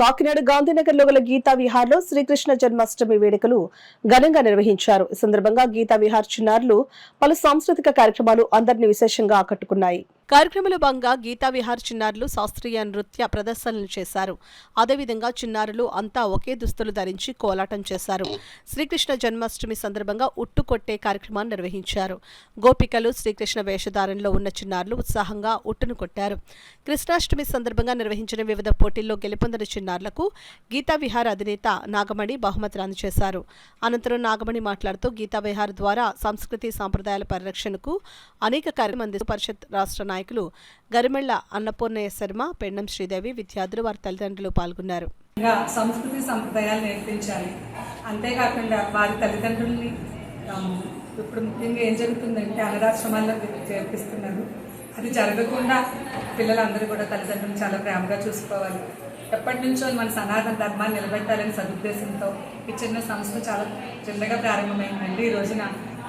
కాకినాడ గాంధీనగర్లో గల గీతా విహార్లో శ్రీకృష్ణ జన్మాష్టమి వేడుకలు ఘనంగా నిర్వహించారు. ఈ సందర్భంగా గీతా విహార్ చిన్నారులు పలు సాంస్కృతిక కార్యక్రమాలు అందరినీ విశేషంగా ఆకట్టుకున్నాయి. కార్యక్రమంలో భాగంగా గీతా విహార్ చిన్నారులు శాస్త్రీయ నృత్య ప్రదర్శనలు చేశారు. అదేవిధంగా చిన్నారులు అంతా ఒకే దుస్తులు ధరించి కోలాటం చేశారు. శ్రీకృష్ణ జన్మాష్టమి సందర్భంగా ఉట్టు కొట్టే కార్యక్రమాన్ని నిర్వహించారు. గోపికలు శ్రీకృష్ణ వేషధారణలో ఉన్న చిన్నారులు ఉత్సాహంగా ఉట్టును కొట్టారు. కృష్ణాష్టమి సందర్భంగా నిర్వహించిన వివిధ పోటీల్లో గెలుపొందిన చిన్నారులకు గీతా విహార్ అధినేత నాగమణి బహుమతులు అందజేశారు. అనంతరం నాగమణి మాట్లాడుతూ గీతా విహార్ ద్వారా సంస్కృతి సాంప్రదాయాల పరిరక్షణకు అనేక కార్యక్రమాలు అందిస్తూ పరిషత్ రాష్ట్ర నాయకులు గరిమెళ్ల అన్నపూర్ణయ్య శర్మ, పెండం శ్రీదేవి, విద్యార్థులు, వారి తల్లిదండ్రులు పాల్గొన్నారు. సంస్కృతి సంప్రదాయాలు నేర్పించాలి. అంతేకాకుండా వారి తల్లిదండ్రుల్ని ఇప్పుడు ముఖ్యంగా ఏం జరుగుతుందంటే అనాథాశ్రమాల్లో చేర్పిస్తున్నారు. అది జరగకుండా పిల్లలందరూ కూడా తల్లిదండ్రులు చాలా ప్రేమగా చూసుకోవాలి. ఎప్పటి నుంచో మన సనాతన ధర్మాన్ని నిలబెట్టాలని సదుద్దేశంతో ఈ చిన్న సంస్థ చాలా చిన్నగా ప్రారంభమైందండి. ఈ రోజున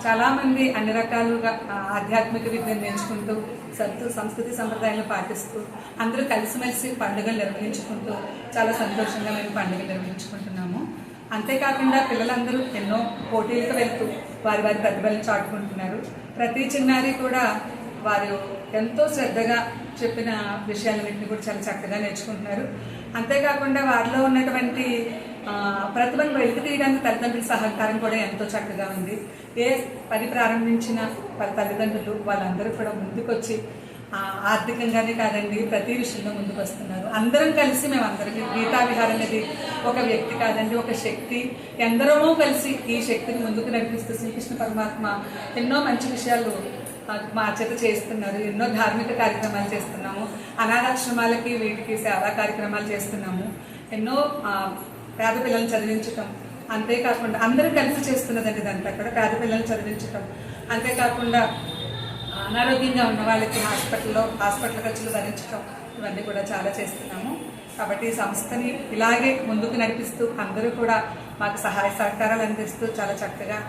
చాలామంది అన్ని రకాలుగా ఆధ్యాత్మిక విద్యను నేర్చుకుంటూ సంస్కృతి సంప్రదాయాలను పాటిస్తూ అందరూ కలిసిమెలిసి పండుగలు నిర్వహించుకుంటూ చాలా సంతోషంగా మేము పండుగలు నిర్వహించుకుంటున్నాము. అంతేకాకుండా పిల్లలందరూ ఎన్నో పోటీలకు వెళ్తూ వారి వారి ప్రతిభలను చాటుకుంటున్నారు. ప్రతి చిన్నారి కూడా వారు ఎంతో శ్రద్ధగా చెప్పిన విషయాలన్నింటినీ కూడా చాలా చక్కగా నేర్చుకుంటున్నారు. అంతేకాకుండా వారిలో ఉన్నటువంటి ప్రతిభను వెలికి తీయడానికి తల్లిదండ్రుల సహకారం కూడా ఎంతో చక్కగా ఉంది. ఏ పని ప్రారంభించిన తల్లిదండ్రులు వాళ్ళందరూ కూడా ముందుకొచ్చి ఆర్థికంగానే కాదండి ప్రతి విషయంలో ముందుకు వస్తున్నారు. అందరం కలిసి మేమందరికీ గీతా విహార్ అనేది ఒక వ్యక్తి కాదండి, ఒక శక్తి. ఎందరమో కలిసి ఈ శక్తిని ముందుకు నడిపిస్తూ శ్రీకృష్ణ పరమాత్మ ఎన్నో మంచి విషయాలు మా చేత చేస్తున్నారు. ఎన్నో ధార్మిక కార్యక్రమాలు చేస్తున్నాము. అనాథాశ్రమాలకి వీటికి సేవా కార్యక్రమాలు చేస్తున్నాము. ఎన్నో పేద పిల్లల్ని చదివించటం, అంతేకాకుండా అందరూ కలిసి చేస్తున్నదండి. ఇదంతా కూడా పేద పిల్లల్ని చదివించటం, అంతేకాకుండా అనారోగ్యంగా ఉన్న వాళ్ళకి హాస్పిటల్ ఖర్చులు భరించటం, ఇవన్నీ కూడా చాలా చేస్తున్నాము. కాబట్టి ఈ సంస్థని ఇలాగే ముందుకు నడిపిస్తూ అందరూ కూడా మాకు సహాయ సహకారాలు అందిస్తూ చాలా చక్కగా